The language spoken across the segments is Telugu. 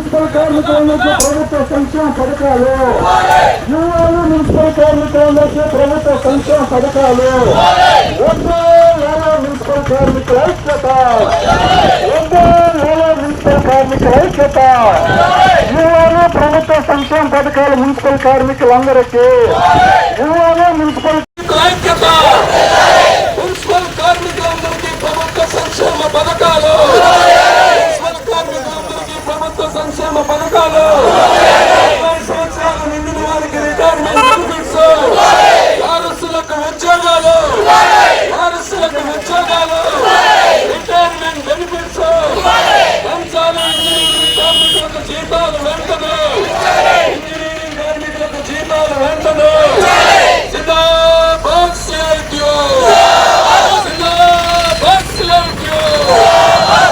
మున్సిపల్ కార్మికులకు ప్రభుత్వ సంక్షేమ పథకాలు, యువలు మున్సిపల్ కార్మికులకు ప్రభుత్వ సంక్షేమ పథకాలు, మున్సిపల్ కార్మికుల ఐక్యత, మున్సిపల్ కార్మికుల ఐక్యత, యువలు ప్రభుత్వ సంక్షేమ పథకాలు మున్సిపల్ కార్మికులందరికీ, యువలు మున్సిపల్ ఐక్యత, మున్సిపల్ కార్మికులందరికీ ప్రభుత్వ సంక్షేమ పథకాలు, మున్సిపల్ కార్మికులందరికీ ప్రభుత్వ సంక్షేమ పథకాలు, 20 సంవత్సరాలు నిండిన వారికి రిటైర్మెంట్ బెనిఫిట్స్, వారసులకు ఉద్యోగాలు, వారసులకు ఉద్యోగాలు, రిటైర్మెంట్ బెనిఫిట్స్, రంజాన్ ఇంజనీరింగ్ కార్మికులకు జీతాలు వెంటనే, ఇంజనీరింగ్ కార్మికులకు జీతాలు వెంటనే, జిందాబాద్ సిఐటియు, జిందాబాద్ సిఐటియు,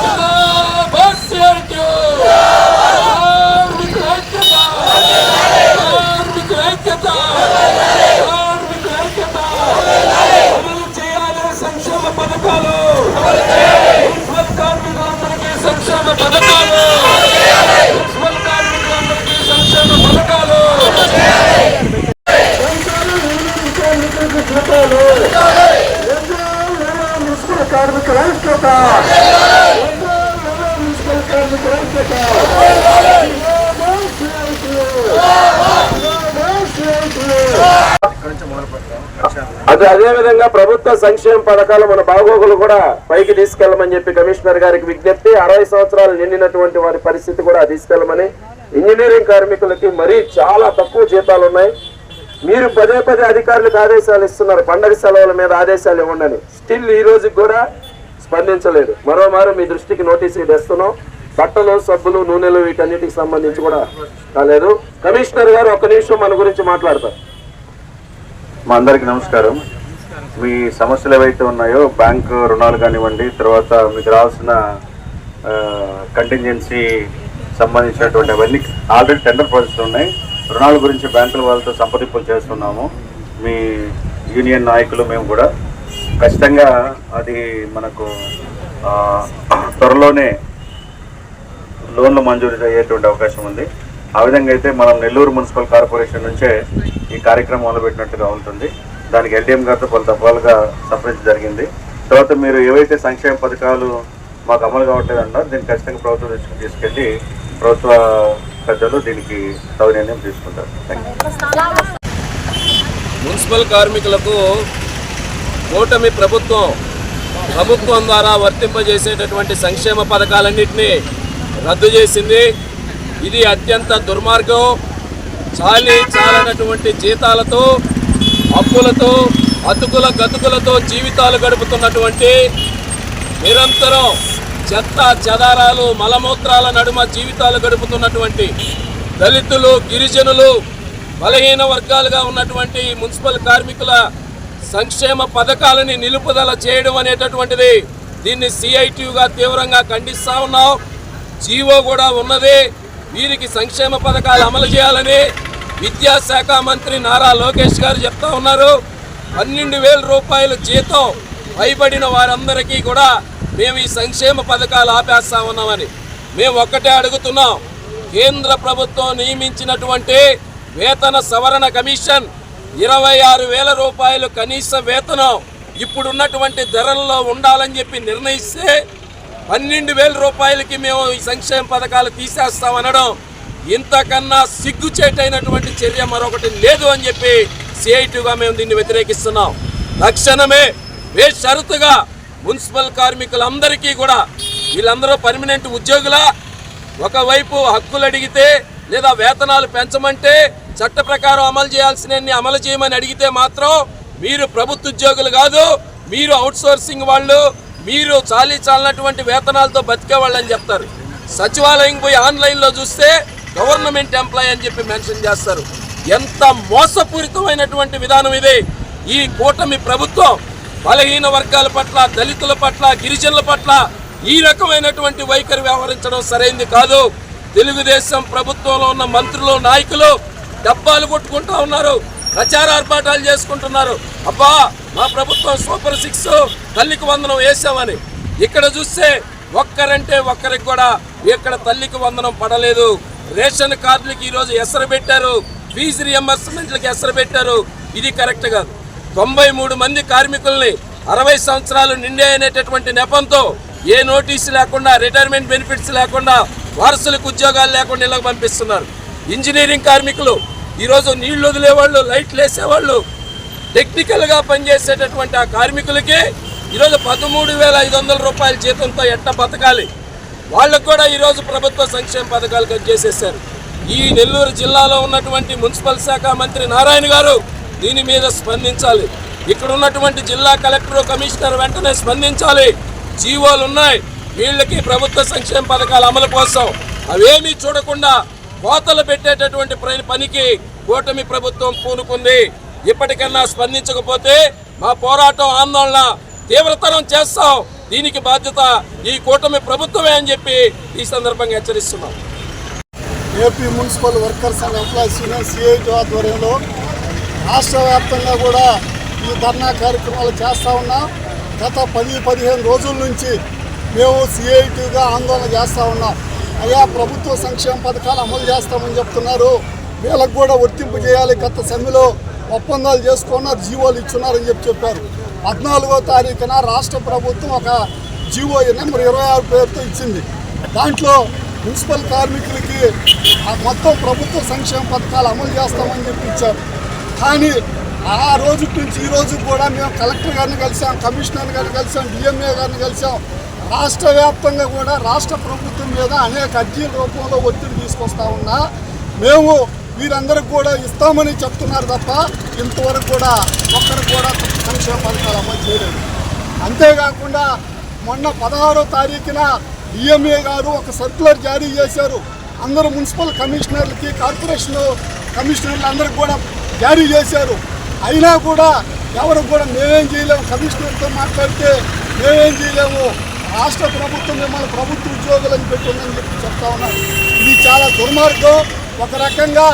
జిందాబాద్ సిఐటియు, కార్మికుల ఐక్యత, కార్మికుల ఐక్యత, కార్మికుల ఐక్యత, అమలు చేయాలి సంక్షేమ పథకాలు, మున్సిపల్ కార్మికులందరికీ సంక్షేమ పథకాలు, మున్సిపల్ కార్మికులందరికీ సంక్షేమ పథకాలు, మున్సిపల్ కార్మికుల ఐక్యత, మున్సిపల్ కార్మికుల ఐక్యత, అదే విధంగా ప్రభుత్వ సంక్షేమ పథకాలు మన బాగోగులు కూడా పైకి తీసుకెళ్లమని చెప్పి కమిషనర్ గారికి విజ్ఞప్తి. 60 సంవత్సరాలు నిండినటువంటి వారి పరిస్థితి కూడా తీసుకెళ్లమని. ఇంజనీరింగ్ కార్మికులకి మరీ చాలా తక్కువ జీతాలు ఉన్నాయి. మీరు పదే అధికారులకు ఆదేశాలు ఇస్తున్నారు, పండగ సెలవుల మీద ఆదేశాలు ఇవ్వండి. స్టిల్ ఈ రోజుకి కూడా స్పందించలేదు. మరోమారు మీ దృష్టికి నోటీసులు తెస్తున్నాం. బట్టలు, సబ్బులు, నూనెలు వీటన్నిటికి సంబంధించి కూడా కాలేదు. కమిషనర్ గారు ఒక్క నిమిషం మన గురించి మాట్లాడతారు. మా అందరికి నమస్కారం. మీ సమస్యలు ఏవైతే ఉన్నాయో బ్యాంకు రుణాలు కానివ్వండి, తర్వాత మీకు రావాల్సిన కంటింజెన్సీ సంబంధించినటువంటి అవన్నీ ఆల్రెడీ టెండర్ ప్రాసెస్లు ఉన్నాయి. రుణాల గురించి బ్యాంకుల వాళ్ళతో సంప్రదింపులు చేస్తున్నాము. మీ యూనియన్ నాయకులు మేము కూడా ఖచ్చితంగా అది మనకు త్వరలోనే లోన్లు మంజూరు అయ్యేటువంటి అవకాశం ఉంది. ఆ విధంగా అయితే మనం నెల్లూరు మున్సిపల్ కార్పొరేషన్ నుంచే ఈ కార్యక్రమం మొదలుపెట్టినట్టుగా ఉంటుంది. దానికి ఎల్డీఎం గారితో పలు దఫాలుగా సంప్రదించడం జరిగింది. తర్వాత మీరు ఏవైతే సంక్షేమ పథకాలు మాకు అమలు కావట్లేదు అన్నారో దీన్ని ఖచ్చితంగా ప్రభుత్వం దృష్టికి తీసుకెళ్ళి ప్రభుత్వ పెద్దలు దీనికి తగు నిర్ణయం తీసుకుంటారు. మున్సిపల్ కార్మికులకు కూటమి ప్రభుత్వం ద్వారా వర్తింపజేసేటటువంటి సంక్షేమ పథకాలన్నింటినీ రద్దు చేసింది. ఇది అత్యంత దుర్మార్గం. చాలనటువంటి జీతాలతో, అప్పులతో, అతుకుల గతుకులతో జీవితాలు గడుపుతున్నటువంటి, నిరంతరం చెత్త చెదారాలు మలమూత్రాల నడుమ జీవితాలు గడుపుతున్నటువంటి దళితులు, గిరిజనులు, బలహీన వర్గాలుగా ఉన్నటువంటి మున్సిపల్ కార్మికుల సంక్షేమ పథకాలని నిలుపుదల చేయడం అనేటటువంటిది దీన్ని సిఐటియుగా తీవ్రంగా ఖండిస్తూ ఉన్నాం. జీవో కూడా ఉన్నది. వీరికి సంక్షేమ పథకాలు అమలు చేయాలని విద్యాశాఖ మంత్రి నారా లోకేష్ గారు చెప్తా ఉన్నారు. 12,000 రూపాయలు జీతం పైబడిన వారందరికీ కూడా మేము ఈ సంక్షేమ పథకాలు ఆపేస్తా ఉన్నామని మేము ఒక్కటే అడుగుతున్నాం. కేంద్ర ప్రభుత్వం నియమించినటువంటి వేతన సవరణ కమిషన్ 26,000 రూపాయలు కనీస వేతనం ఇప్పుడున్నటువంటి ధరల్లో ఉండాలని చెప్పి నిర్ణయిస్తే 12,000 రూపాయలకి మేము ఈ సంక్షేమ పథకాలు తీసేస్తామనడం ఇంతకన్నా సిగ్గుచేటైనటువంటి చర్య మరొకటి లేదు అని చెప్పి సిఐటిగా మేము దీన్ని వ్యతిరేకిస్తున్నాం. తక్షణమే బేషరతుగా మున్సిపల్ కార్మికులందరికీ కూడా, వీళ్ళందరూ పర్మనెంట్ ఉద్యోగుల, ఒకవైపు హక్కులు అడిగితే లేదా వేతనాలు పెంచమంటే చట్ట ప్రకారం అమలు చేయాల్సినన్ని అమలు చేయమని అడిగితే మాత్రం మీరు ప్రభుత్వ ఉద్యోగులు కాదు, మీరు అవుట్సోర్సింగ్ వాళ్ళు, మీరు చాలినటువంటి వేతనాలతో బతికే వాళ్ళని చెప్తారు. సచివాలయం పోయి ఆన్లైన్లో చూస్తే గవర్నమెంట్ ఎంప్లాయీ అని చెప్పి మెన్షన్ చేస్తారు. ఎంత మోసపూరితమైనటువంటి విధానం ఇది. ఈ కూటమి ప్రభుత్వం బలహీన వర్గాల పట్ల, దళితుల పట్ల, గిరిజనుల పట్ల ఈ రకమైనటువంటి వైఖరి వ్యవహరించడం సరైంది కాదు. తెలుగుదేశం ప్రభుత్వంలో ఉన్న మంత్రులు, నాయకులు డబ్బాలు కొట్టుకుంటా ఉన్నారు, ప్రచారార్పాటాలు చేసుకుంటున్నారు. అబ్బా మా ప్రభుత్వం సూపర్ 6 తల్లికి వందనం వేసామని. ఇక్కడ చూస్తే ఒక్కరంటే ఒక్కరికి కూడా ఇక్కడ తల్లికి వందనం పడలేదు. రేషన్ కార్డులకి ఈరోజు ఎసరు పెట్టారు, ఫీజు రియంబర్స్మెంట్లకి ఎసరు పెట్టారు. ఇది కరెక్ట్ కాదు. 93 మంది కార్మికుల్ని 60 సంవత్సరాలు నిండే అనేటటువంటి నెపంతో ఏ నోటీసు లేకుండా, రిటైర్మెంట్ బెనిఫిట్స్ లేకుండా, వారసులకు ఉద్యోగాలు లేకుండా ఇళ్ళకి పంపిస్తున్నారు. ఇంజనీరింగ్ కార్మికులు ఈరోజు నీళ్లు వదిలేవాళ్ళు, లైట్లు వేసేవాళ్ళు, టెక్నికల్గా పనిచేసేటటువంటి ఆ కార్మికులకి ఈరోజు 13,500 రూపాయల జీతంతో ఎట్ట బతకాలి? వాళ్ళకు కూడా ఈరోజు ప్రభుత్వ సంక్షేమ పథకాలు కట్ చేసేసారు. ఈ నెల్లూరు జిల్లాలో ఉన్నటువంటి మున్సిపల్ శాఖ మంత్రి నారాయణ గారు దీని మీద స్పందించాలి. ఇక్కడ ఉన్నటువంటి జిల్లా కలెక్టర్, కమిషనర్ వెంటనే స్పందించాలి. జీవోలు ఉన్నాయి వీళ్ళకి ప్రభుత్వ సంక్షేమ పథకాల అమలు కోసం, అవేమీ చూడకుండా కోతలు పెట్టేటటువంటి పనికి కూటమి ప్రభుత్వం పూనుకుంది. ఇప్పటికన్నా స్పందించకపోతే మా పోరాటం, ఆందోళన తీవ్రతరం చేస్తాం. దీనికి బాధ్యత ఈ కూటమి ప్రభుత్వమే అని చెప్పి ఈ సందర్భంగా హెచ్చరిస్తున్నాం. AP municipal workers and employees union CIT ఆధ్వర్యంలో రాష్ట్ర వ్యాప్తంగా కూడా ఈ ధర్నా కార్యక్రమాలు చేస్తూ ఉన్నాం. గత 10-15 రోజుల నుంచి మేము సిఐటిగా ఆందోళన చేస్తూ ఉన్నాం. అయ్యా, ప్రభుత్వ సంక్షేమ పథకాలు అమలు చేస్తామని చెప్తున్నారు, వీళ్ళకు కూడా వర్తింపు చేయాలి. గత సమ్మెలో ఒప్పందాలు చేసుకున్నారు, జీవోలు ఇచ్చున్నారని చెప్పారు. 14వ తారీఖున రాష్ట్ర ప్రభుత్వం ఒక జీవో నెంబర్ 26 పేరుతో ఇచ్చింది. దాంట్లో మున్సిపల్ కార్మికులకి మొత్తం ప్రభుత్వ సంక్షేమ పథకాలు అమలు చేస్తామని చెప్పి ఇచ్చారు. కానీ ఆ రోజు నుంచి ఈ రోజు కూడా మేము కలెక్టర్ గారిని కలిసాం, కమిషనర్ గారిని కలిసాం, డిఎంఏ గారిని కలిసాం. రాష్ట్ర వ్యాప్తంగా కూడా రాష్ట్ర ప్రభుత్వం మీద అనేక అర్జీల రూపంలో ఒత్తిడి తీసుకొస్తా ఉన్నా మేము వీరందరికి కూడా ఇస్తామని చెప్తున్నారు తప్ప ఇంతవరకు కూడా ఒక్కరికి కూడా సంక్షేమ పథకాలు అమలు చేయలేదు. అంతేకాకుండా మొన్న 16వ తారీఖున డిఎంఏ గారు ఒక సర్క్యులర్ జారీ చేశారు. అందరూ మున్సిపల్ కమిషనర్లకి, కార్పొరేషన్ కమిషనర్లు అందరికి కూడా జారీ చేశారు. అయినా కూడా ఎవరు కూడా మేమేం చేయలేము, కమిషనర్తో మాట్లాడితే మేమేం చేయలేము, రాష్ట్ర ప్రభుత్వం మిమ్మల్ని ప్రభుత్వ ఉద్యోగులను పెట్టుందని చెప్పి చెప్తా ఉన్నారు. ఇది చాలా దుర్మార్గం. ఒక రకంగా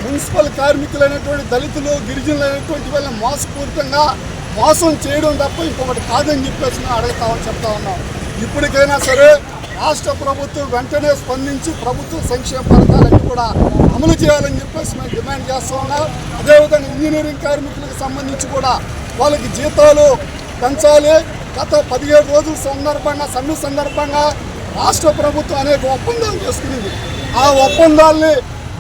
మున్సిపల్ కార్మికులైనటువంటి దళితులు, గిరిజనులు అయినటువంటి వాళ్ళని మోసపూరితంగా మోసం చేయడం తప్ప ఇంకొకటి కాదని చెప్పేసి అడుగుతామని చెప్తా ఉన్నాం. ఇప్పటికైనా సరే రాష్ట్ర ప్రభుత్వం వెంటనే స్పందించి ప్రభుత్వ సంక్షేమ పథకాలన్నీ కూడా అమలు చేయాలని చెప్పేసి మేము డిమాండ్ చేస్తూ ఉన్నాం. అదేవిధంగా ఇంజనీరింగ్ కార్మికులకు సంబంధించి కూడా వాళ్ళకి జీతాలు పెంచాలి. గత 17 రోజుల సందర్భంగా, సమ్మె సందర్భంగా రాష్ట్ర ప్రభుత్వం అనేక ఒప్పందాలు చేసుకునేది. ఆ ఒప్పందాల్ని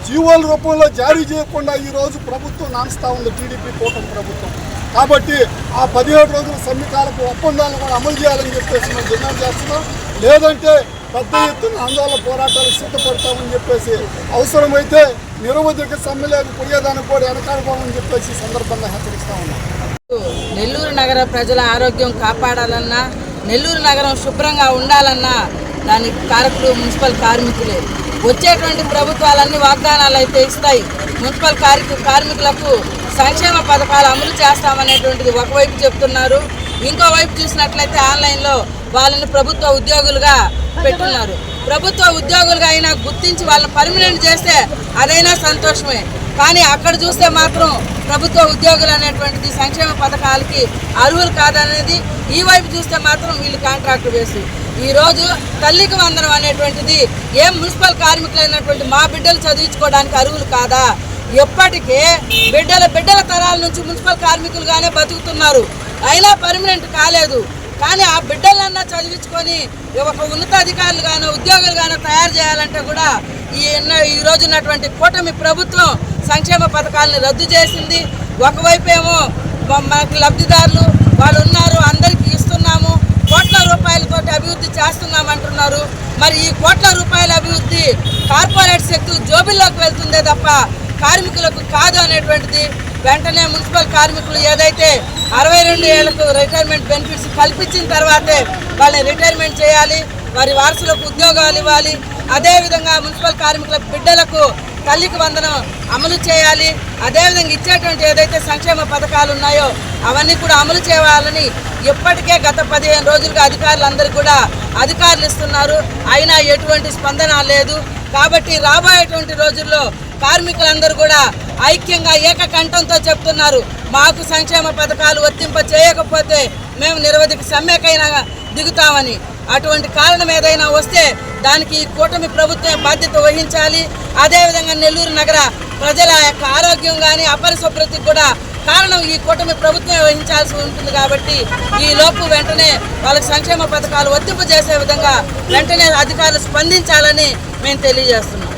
జీవోల రూపంలో జారీ చేయకుండా ఈరోజు ప్రభుత్వం నాన్స్తా ఉంది, టీడీపీ కూటమి ప్రభుత్వం. కాబట్టి ఆ 17 రోజుల సమ్మెకాలకు ఒప్పందాలను కూడా అమలు చేయాలని చెప్పేసి మేము డిమాండ్ చేస్తున్నాం. లేదంటే పెద్ద ఎత్తున ఆందోళన పోరాటాలు సిద్ధపడతామని చెప్పేసి, అవసరమైతే నిరవధిక సమ్మెలకు పోయేదానికి కూడా వెనకాడబోమని చెప్పేసి సందర్భంగా హెచ్చరిస్తా ఉన్నాం. నెల్లూరు నగర ప్రజల ఆరోగ్యం కాపాడాలన్నా, నెల్లూరు నగరం శుభ్రంగా ఉండాలన్నా దానికి కారకులు మున్సిపల్ కార్మికులే. వచ్చేటువంటి ప్రభుత్వాలన్నీ వాగ్దానాలు అయితే ఇస్తాయి. మున్సిపల్ కార్మికులకు సంక్షేమ పథకాలు అమలు చేస్తామనేటువంటిది ఒకవైపు చెప్తున్నారు. ఇంకోవైపు చూసినట్లయితే ఆన్లైన్లో వాళ్ళని ప్రభుత్వ ఉద్యోగులుగా పెట్టున్నారు. ప్రభుత్వ ఉద్యోగులుగా అయినా గుర్తించి వాళ్ళని పర్మనెంట్ చేస్తే అదైనా సంతోషమే. కానీ అక్కడ చూస్తే మాత్రం ప్రభుత్వ ఉద్యోగులు అనేటువంటిది సంక్షేమ పథకాలకి అర్హులు కాదనేది, ఈ వైపు చూస్తే మాత్రం వీళ్ళు కాంట్రాక్ట్ వేసి ఈరోజు తల్లికి వందనం అనేటువంటిది ఏం మున్సిపల్ కార్మికులైనటువంటి మా బిడ్డలు చదివించుకోవడానికి అర్హులు కాదా? ఎప్పటికే బిడ్డల తరాల నుంచి మున్సిపల్ కార్మికులుగానే బతుకుతున్నారు, అయినా పర్మనెంట్ కాలేదు. కానీ ఆ బిడ్డలన్నా చదివించుకొని ఒక ఉన్నతాధికారులుగానో ఉద్యోగులుగానో తయారు చేయాలంటే కూడా ఈ రోజు ఉన్నటువంటి కూటమి ప్రభుత్వం సంక్షేమ పథకాలను రద్దు చేసింది. ఒకవైపు ఏమో మనకు లబ్ధిదారులు వాళ్ళు ఉన్నారు, అందరికీ ఇస్తున్నాము, కోట్ల రూపాయలతోటి అభివృద్ధి చేస్తున్నామంటున్నారు. మరి ఈ కోట్ల రూపాయల అభివృద్ధి కార్పొరేట్ శక్తులు జోబిల్లోకి వెళ్తుందే తప్ప కార్మికులకు కాదు అనేటువంటిది వెంటనే మున్సిపల్ కార్మికులు ఏదైతే 62 ఏళ్లకు రిటైర్మెంట్ బెనిఫిట్స్ కల్పించిన తర్వాతే వాళ్ళని రిటైర్మెంట్ చేయాలి, వారి వారసులకు ఉద్యోగాలు ఇవ్వాలి. అదేవిధంగా మున్సిపల్ కార్మికుల బిడ్డలకు తల్లికి వందనం అమలు చేయాలి. అదేవిధంగా ఇచ్చేటువంటి ఏదైతే సంక్షేమ పథకాలు ఉన్నాయో అవన్నీ కూడా అమలు చేయాలని ఇప్పటికే గత 15 రోజులుగా అధికారులందరూ కూడా అధికారులు ఇస్తున్నారు, అయినా ఎటువంటి స్పందన లేదు. కాబట్టి రాబోయేటువంటి రోజుల్లో కార్మికులందరూ కూడా ఐక్యంగా ఏకకంఠంతో చెప్తున్నారు, మాకు సంక్షేమ పథకాలు వర్తింప చేయకపోతే మేము నిరవధిక సమ్మెకైనా దిగుతామని. అటువంటి కారణం ఏదైనా వస్తే దానికి ఈ కూటమి ప్రభుత్వమే బాధ్యత వహించాలి. అదేవిధంగా నెల్లూరు నగర ప్రజల యొక్క ఆరోగ్యం కానీ అపరిశుభ్రతకి కూడా కారణం ఈ కూటమి ప్రభుత్వమే వహించాల్సి ఉంటుంది. కాబట్టి ఈ లోపు వెంటనే వాళ్ళకి సంక్షేమ పథకాలు వర్తింపజేసే విధంగా వెంటనే అధికారులు స్పందించాలని మేము తెలియజేస్తున్నాం.